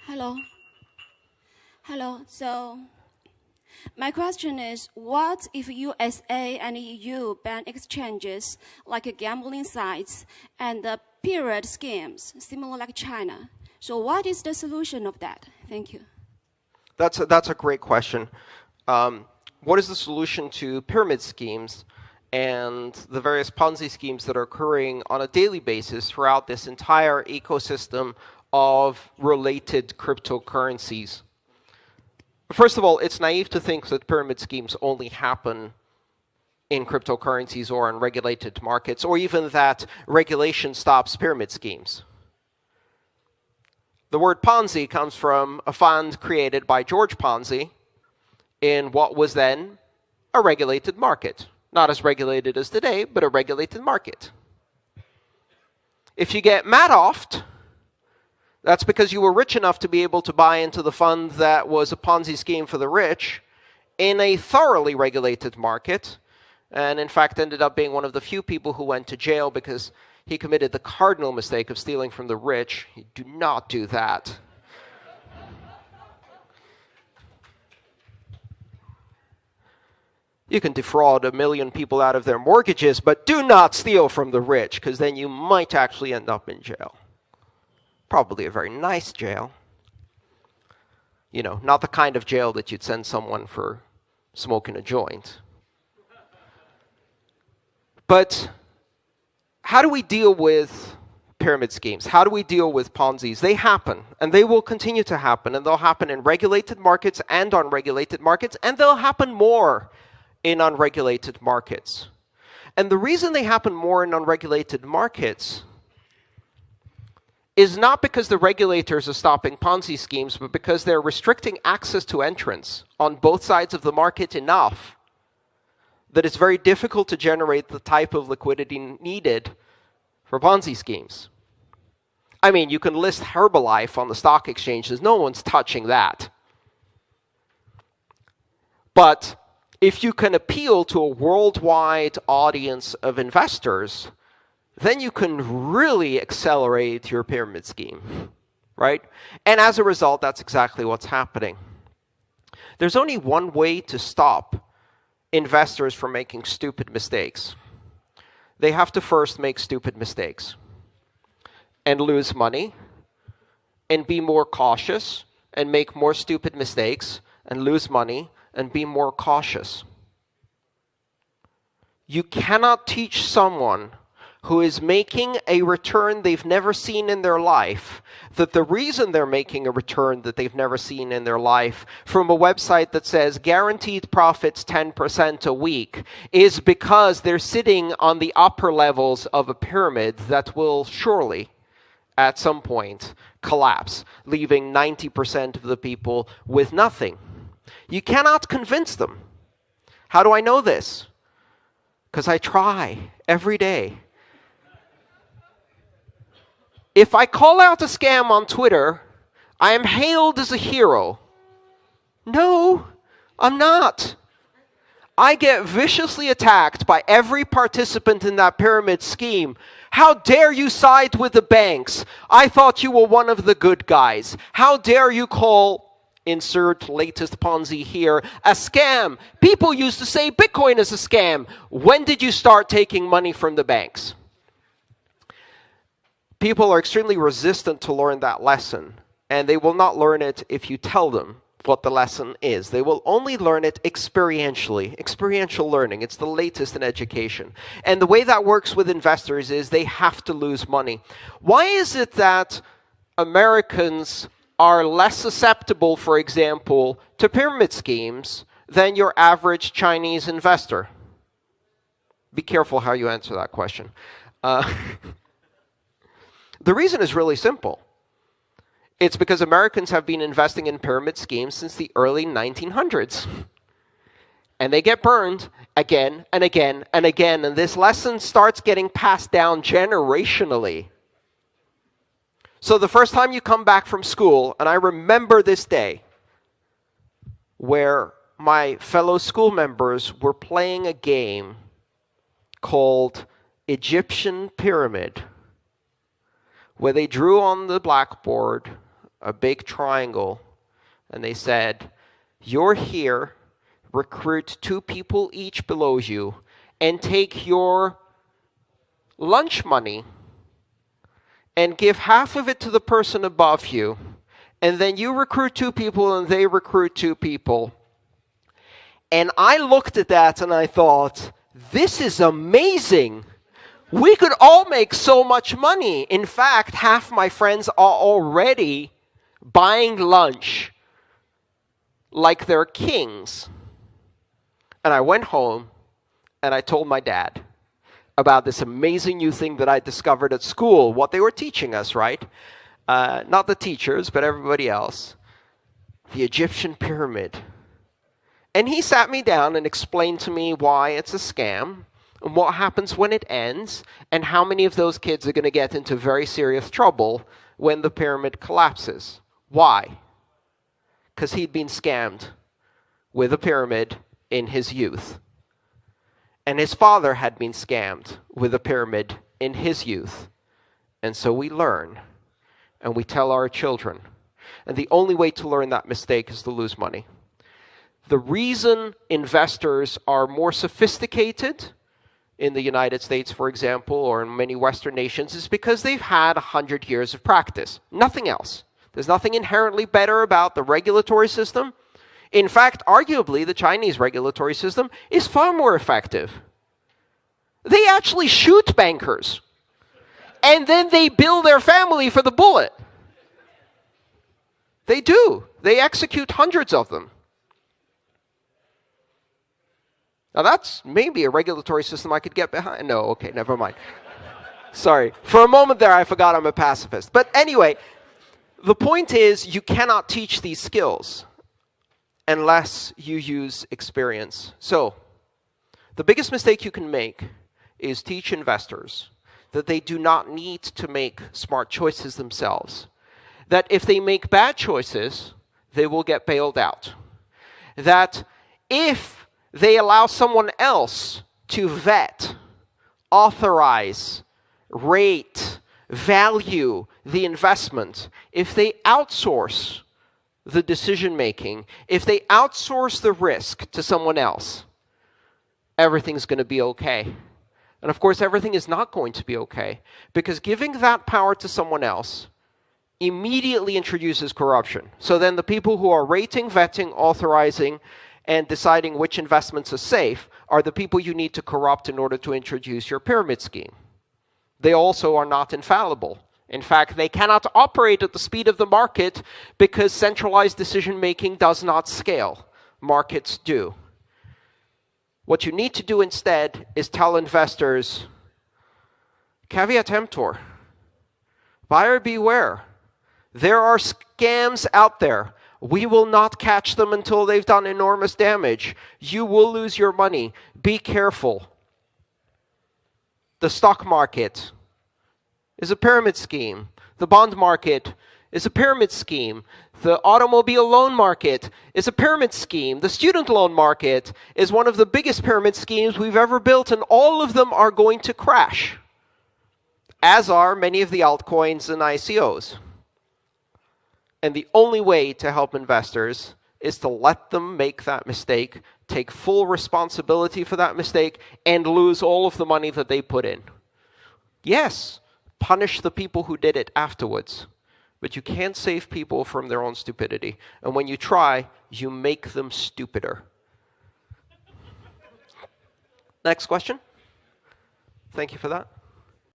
Hello. Hello. So my question is, what if USA and EU ban exchanges like gambling sites and pyramid schemes, similar like China? So what is the solution of that? Thank you. That's a great question. What is the solution to pyramid schemes and the various Ponzi schemes that are occurring on a daily basis throughout this entire ecosystem of related cryptocurrencies? First of all, it's naive to think that pyramid schemes only happen in cryptocurrencies or in regulated markets, or even that regulation stops pyramid schemes. The word Ponzi comes from a fund created by George Ponzi in what was then a regulated market. Not as regulated as today, but a regulated market. If you get Madoffed, that's because you were rich enough to be able to buy into the fund that was a Ponzi scheme for the rich in a thoroughly regulated market, and in fact ended up being one of the few people who went to jail because he committed the cardinal mistake of stealing from the rich. You do not do that. You can defraud 1 million people out of their mortgages, but do not steal from the rich, because then you might actually end up in jail. Probably a very nice jail. You know, not the kind of jail that you'd send someone for smoking a joint. But how do we deal with pyramid schemes? How do we deal with Ponzi's? They happen, and they will continue to happen, and they'll happen in regulated markets and unregulated markets, and they'll happen more in unregulated markets. And the reason they happen more in unregulated markets is not because the regulators are stopping Ponzi schemes, but because they're restricting access to entrants on both sides of the market enough that it's very difficult to generate the type of liquidity needed for Ponzi schemes. I mean, you can list Herbalife on the stock exchanges. No one's touching that. But if you can appeal to a worldwide audience of investors, then you can really accelerate your pyramid scheme, right? And as a result, that's exactly what's happening. There's only one way to stop investors from making stupid mistakes. They have to first make stupid mistakes and lose money and be more cautious and make more stupid mistakes and lose money and be more cautious. You cannot teach someone who is making a return they've never seen in their life that the reason they're making a return that they've never seen in their life from a website that says guaranteed profits 10% a week is because they're sitting on the upper levels of a pyramid that will surely at some point collapse, leaving 90% of the people with nothing. You cannot convince them. How do I know this? Because I try every day. If I call out a scam on Twitter, I am hailed as a hero. No, I'm not. I get viciously attacked by every participant in that pyramid scheme. How dare you side with the banks? I thought you were one of the good guys. How dare you call, insert latest Ponzi here, a scam? People used to say Bitcoin is a scam. When did you start taking money from the banks? People are extremely resistant to learn that lesson, and they will not learn it if you tell them what the lesson is. They will only learn it experientially. Experiential learning, it's the latest in education. And the way that works with investors is they have to lose money. Why is it that Americans are less susceptible, for example, to pyramid schemes than your average Chinese investor? Be careful how you answer that question. The reason is really simple. It's because Americans have been investing in pyramid schemes since the early 1900s. And they get burned again and again and again. And this lesson starts getting passed down generationally. So the first time you come back from school, and I remember this day, where my fellow school members were playing a game called Egyptian Pyramid, where they drew on the blackboard a big triangle, and they said, you're here, recruit 2 people each below you, and take your lunch money and give half of it to the person above you, and then you recruit 2 people and they recruit 2 people. And I looked at that and I thought, this is amazing. We could all make so much money. In fact, half my friends are already buying lunch like they're kings. And I went home and I told my dad about this amazing new thing that I discovered at school, what they were teaching us, right? Not the teachers, but everybody else. The Egyptian pyramid. And he sat me down and explained to me why it's a scam, and what happens when it ends, and how many of those kids are going to get into very serious trouble when the pyramid collapses. Why? Because he'd been scammed with a pyramid in his youth. And his father had been scammed with a pyramid in his youth. And so we learn, and we tell our children. And the only way to learn that mistake is to lose money. The reason investors are more sophisticated in the United States, for example, or in many Western nations, is because they've had 100 years of practice. Nothing else. There's nothing inherently better about the regulatory system. In fact, arguably, the Chinese regulatory system is far more effective. They actually shoot bankers. And then they bill their family for the bullet. They do. They execute hundreds of them. Now that's maybe a regulatory system I could get behind. No, okay, never mind. Sorry. For a moment there, I forgot I'm a pacifist. But anyway, the point is you cannot teach these skills unless you use experience. So, the biggest mistake you can make is teach investors that they do not need to make smart choices themselves. That if they make bad choices, they will get bailed out. That if they allow someone else to vet, authorize, rate, value the investment, if they outsource the decision-making, if they outsource the risk to someone else, everything's going to be okay. And of course, everything is not going to be okay, because giving that power to someone else immediately introduces corruption. So then the people who are rating, vetting, authorizing, and deciding which investments are safe are the people you need to corrupt in order to introduce your pyramid scheme. They also are not infallible. In fact, they cannot operate at the speed of the market because centralized decision-making does not scale. Markets do. What you need to do instead is tell investors, caveat emptor, buyer beware. There are scams out there. We will not catch them until they've done enormous damage. You will lose your money. Be careful. The stock market is a pyramid scheme. The bond market is a pyramid scheme. The automobile loan market is a pyramid scheme. The student loan market is one of the biggest pyramid schemes we've ever built, and all of them are going to crash, as are many of the altcoins and ICOs. And the only way to help investors is to let them make that mistake, take full responsibility for that mistake, and lose all of the money that they put in. Yes, punish the people who did it afterwards. But you can't save people from their own stupidity. And when you try, you make them stupider. Next question. Thank you for that.